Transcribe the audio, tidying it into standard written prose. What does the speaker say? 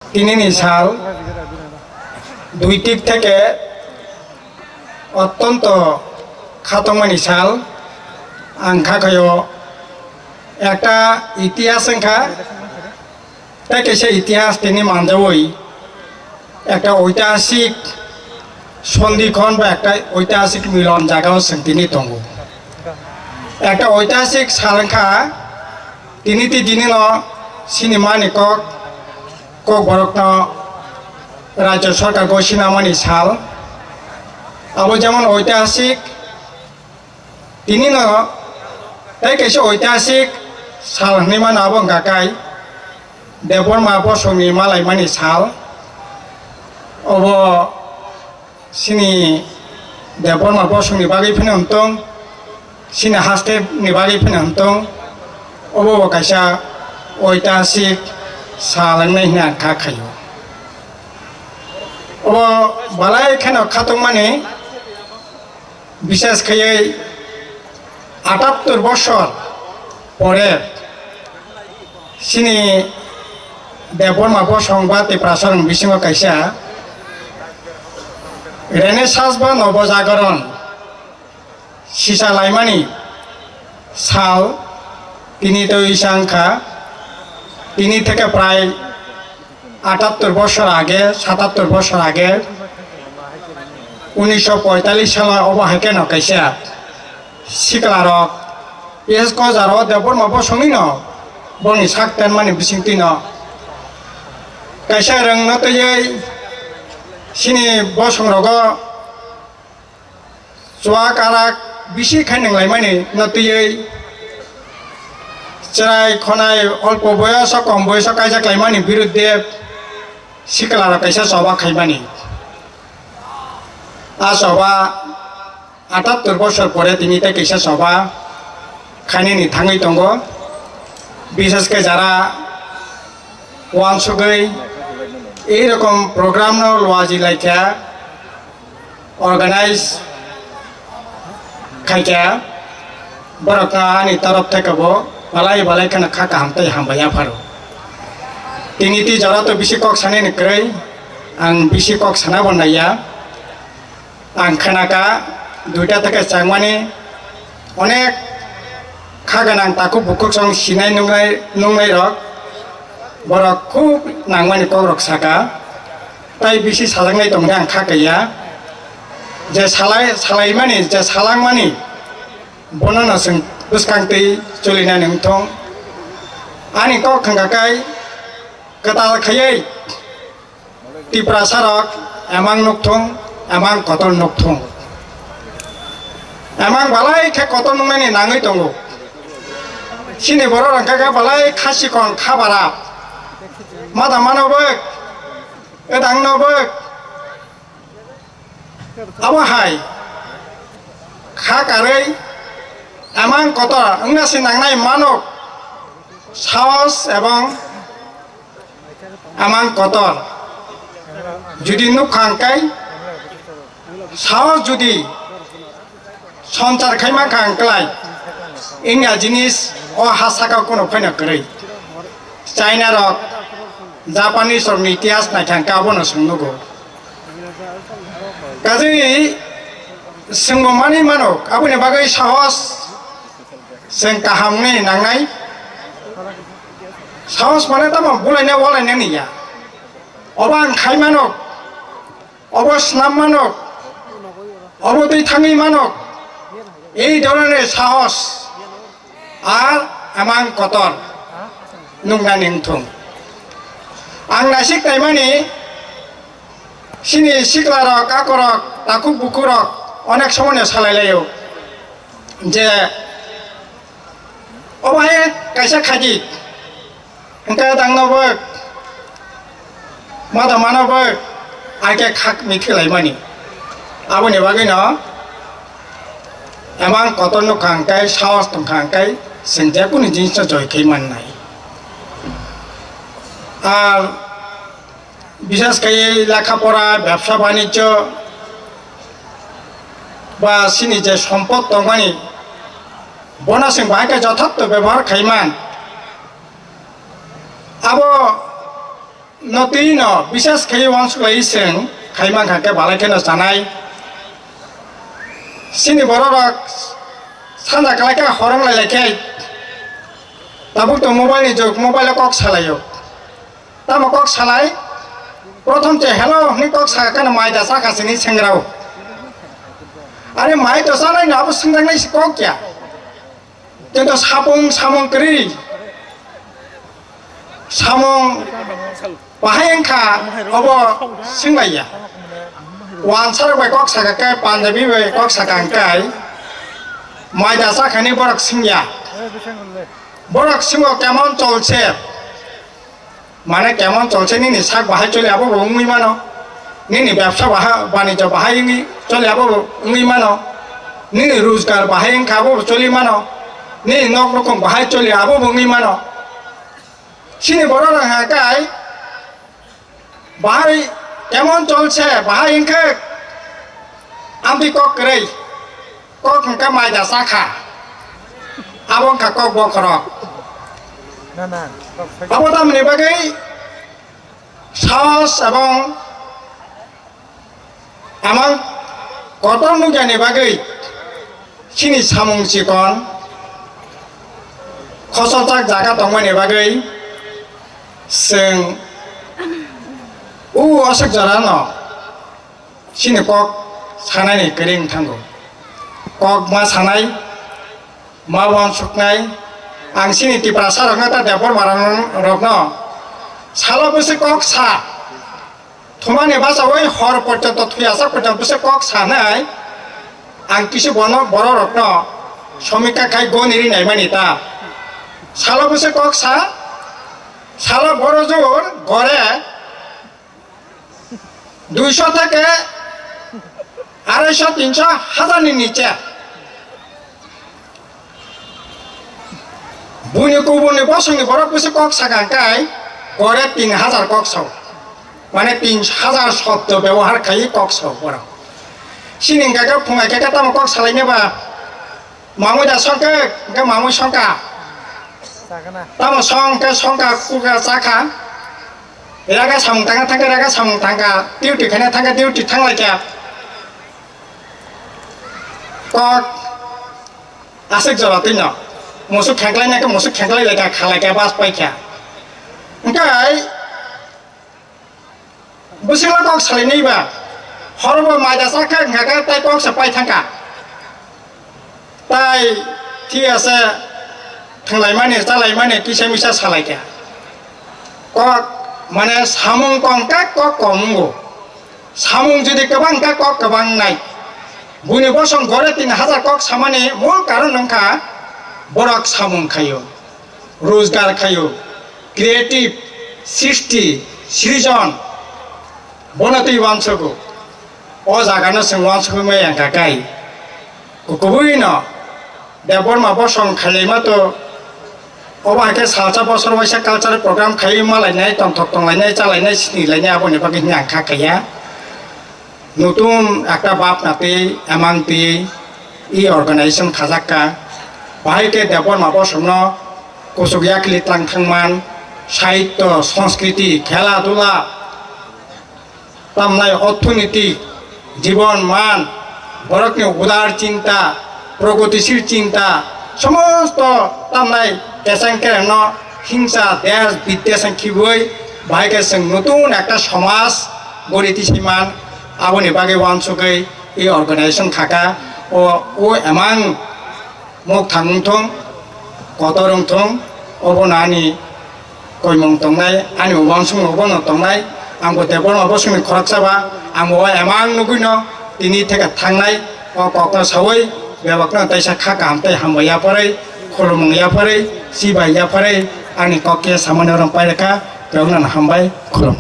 তিনি সাল দুই দিক থেকে অত্যন্ত খাতমানি সাল আংখাখয় একটা ইতিহাস সংখ্যা তাই কেসে ইতিহাস তিনি মানজাবই একটা ঐতিহাসিক সন্ধিক্ষণ বা একটা ঐতিহাসিক মিলন জায়গাও তিনি দङ একটা ঐতিহাসিক সালখা তিনি দিনে সিনেমানি কক বরকন রাজ্য সরকার সিনেমানি সাল আবো যেমন ঐতিহাসিক তিনি তাই কেসে ঐতিহাসিক সাল হনিমান আবং গাকাই দেববर्मा बसुनि मालायमानि साल अब सिनि देबबर्मा बसुनि बागै फैनो हमतों सिनि हास्टेनि बागै फैनो हमतों अब कायसा ऐतिहासिक सालांनाय होनना खाखायो अब बालाय खेनो खातों माने विशेष खयै 78 বছর পরে सिनि देबबर्मा बसं बा तेप्रासरं बिसिङाव कायसा रेनेसास बा नवजागरण सिसा लाइमानि साल তিনি তো ইসাংখা তিনি থেকে প্রায় 78 বছর আগে 77 বছর আগে 1945 সালে অবহাকে নকাইছা সিকলারক এস কজার দেববর্मा बसंनि न बनि साकतेन माने बिसिंति न कायसा रंग तयै सिनि बसंरग जुवा काराक बिसि खायनंलाय माने नतयै चराय खनाय अल्प बयस कम बयस कायजाक्लाय माने बिरुद्धे सिकलार कायसा सभा खायमानि आ सभा 78 বছর পরে তিনি তাই কাयसा सभा खायनायनि थाङै दङ বিশেষ করে যারা ওয়ানসুগৈ এইরকম প্রোগ্রাম লোয়া জিলাইকা অর্গানাইজ খাইকা বরকানি তরফ থেকে বালাই বালাই খানা খাকা হামতাই হামবায়া ফারো তিনি যারা তো বেশি কক সানে নকरै আং বেশি কক সানা বনাইয়া আং খানাকা দুইটা থেকে চাংমানি অনেক খাগানাং তাকু বুকুক সং সিনাই নুংনাই রক বরক খুব নাংমানি কক রক সাকা তাই বেশি সালাংনাই দङ आं खागैया जे सालायमानि जे सालांमानि बनाना जों बुसखांतै चलिना नोंथं आनि কক खांगाखाय गोदाल खायै तिप्रा सारक एमां नक्थं एमां कतल नक्थं एमां बालाय खे कतल नंनायनि नाङै दङ सिनि बर' रंखागा बालाय खासिखन खाबारा मादा मानबो एदांनबो आबहाय खाकारै एमां कतर अंगासि नांनाय मानक साहस एवं एमां कतर जुदि नुखांखाय साहस जुदि संसार खायमा खांख्लाय इंगा जिनिस ओ हासाका कोनो फैना करै चाइना रक जापानिस और इतिहास नायखांखा बनो संनुगो गाजै जोंबो मानि मानक आबुनि बागै साहस जों गाहामनि नांनाय साहस माने तामा बुलायना वालायना निया अबा आं खाय मानक अब स्नाम मानक अब दै थाङै मानक এই ধরনের সাহস আর এমাং কতর নুংনা নিংথং आं नासिकनाय माने सिनि सिख्लारक आकरक ताकु बुकुरक अनेक समावनो सालायलायो जे अबाहाय कायसा खाजि ओंका दांनबो मादा मानबो आगे खाक मिथिलाय माने आबुनि बागै न एमां कतल नुखांखाय साहस दंखांखाय जों जेकुनु जिनिस जयखै माननाय আর বিশেষ করে লেখাপড়া ব্যবসা বাণিজ্য বা সিনি যে সম্পদ দংমানি বনাসিং বাহাকে যথার্থ ব্যবহার খাইমান আবো noti no bisas kai wang sulai seng kai mang hake balai kena sanai sini borok sanda kalai ka horang lai kai tabuk to mobile ni jok mobile kok salayo tamo kok salai prothom che hello ni kok sa kana mai da sa khasini sengrao are mai to sanai na abu sengrang nai kok kya tento samong kri samong bahayang kha obo singlaya wan sar bai kok sa ka panjabi bai kok sa kang kai mai da sa khani borak singya borak singo kemon cholche মানে কেমন চলছে নিনি শাক বাহাই চলে আবো উঙ্গি মানো নিনি ব্যবসা বাণিজ্য বাহাই চলে আবো উঙ্গি মানো নিনি রোজগার বাহাই খাবো চলি মানো নিনি নক রকম বাহাই চলে আবো উঙ্গি মানো সিনি বড় হাকাই বাহাই কেমন চলছে বাহাই ইনকে আমি কক রে কক হাকা মাইদা শাখা আবং খা কক বখরক আবো তামনি বাগै সাহস এবং আমার গঠন জ্ঞানী বাগै সিনি সামং চিকন খসলতাক জায়গা দংমানি বাগै जों अशोक जरानो सिनि कक सानायनि गोरिं थांगौ कक मा सानाय मा वन सुकनाय आं सिनि तिप्रा सारकना ता देपर मारां रकनो साला बसे कक सा थमानि बासा ओइ हर पर्यन्त थुयासा पर्यन्त बसे कक सानाय आं किसु बनो बरो रकनो समिका खाय गनिरि नायमानि ता साला बसे कक सा साला बड़ो जोर गड़े 200 থেকে 250 300 হাজারের নিচে বুনি কুবুনি বসংনি বড় বসে কক সাগাঙ্কাই গড়ে 3000 কক সাও মানে 3000 শব্দ ব্যবহার খাই কক সাও বড় সিনিঙ্গাকে ফুঙ্গাকে তাম কক সালাইনেবা মামুদা সংকে গে মামু সংকা tamo song ke songka kuga saka raga samung tanga tanga raga samung tanga duty khana tanga duty thanglai kya kok asik jara tino musuk khanglai na ke musuk khanglai la ka khalai ka bas pai kya engkai busila kok salai nei ba horbo maida saka ngaga tai kok sa pai thangka tai thi ase थांलाय माने जालाय माने किसा मिसा सालायका कक माने सामुं कंका कक कमगो सामुं जुदि गोबांका कक गोबां नाय बुनि बसं गरे 3000 कक सामाने मूल कारण नंखा बरक सामुं खायो रोजगार खायो क्रिएटिव सृष्टि सृजन बनति वांसगो ओ जागानो जों वांसगो मायांका गाय गुबुइनो देबरमा बसं खालायमा तो अबाके सालसा बसर वैसा कालचार प्रग्राम खाई मालायनाय तंथक तंलायनाय चालायनाय सिनिलायनाय आबनि बागै आंखा खाया नतुन একটা বাপ নাতে এমাংতি ই অর্গানাইজেশন খাজাক্কা বাহাইকে দেবর মাবো সঙ্গ কোসুগিয়া ক্লিতলাং থাংমান সাহিত্য সংস্কৃতি খেলাধুলা তামনায় অর্থনীতি জীবন মান বরকনি উদার চিন্তা প্রগতিশীল চিন্তা সমস্ত তামনায় কেসাংকে ন হিংসা দেশ বিদ্বেষং খিবই বাহাইকে जों নতুন একটা সমাজ গড়ে দিছিমান আবনি বাগে ওয়ানসুগै এই অর্গানাইজেশন খাকা ও এমাং মুখ থাংথং কতরংথং অবনানি কইমং তংनाय आनि वानसुं अबन तंनाय आंबो देबन अबसुनि खरकसाबा आंबो एमां नुगैनो तिनि थेका थांनाय अ कक्का सावै बेबाकना तैसा खाका हामते हामबाया परै खुलुमया परै सिबाया परै आंनि कक्के सामान्य रं पाइरका बेवना हामबाय खुलुम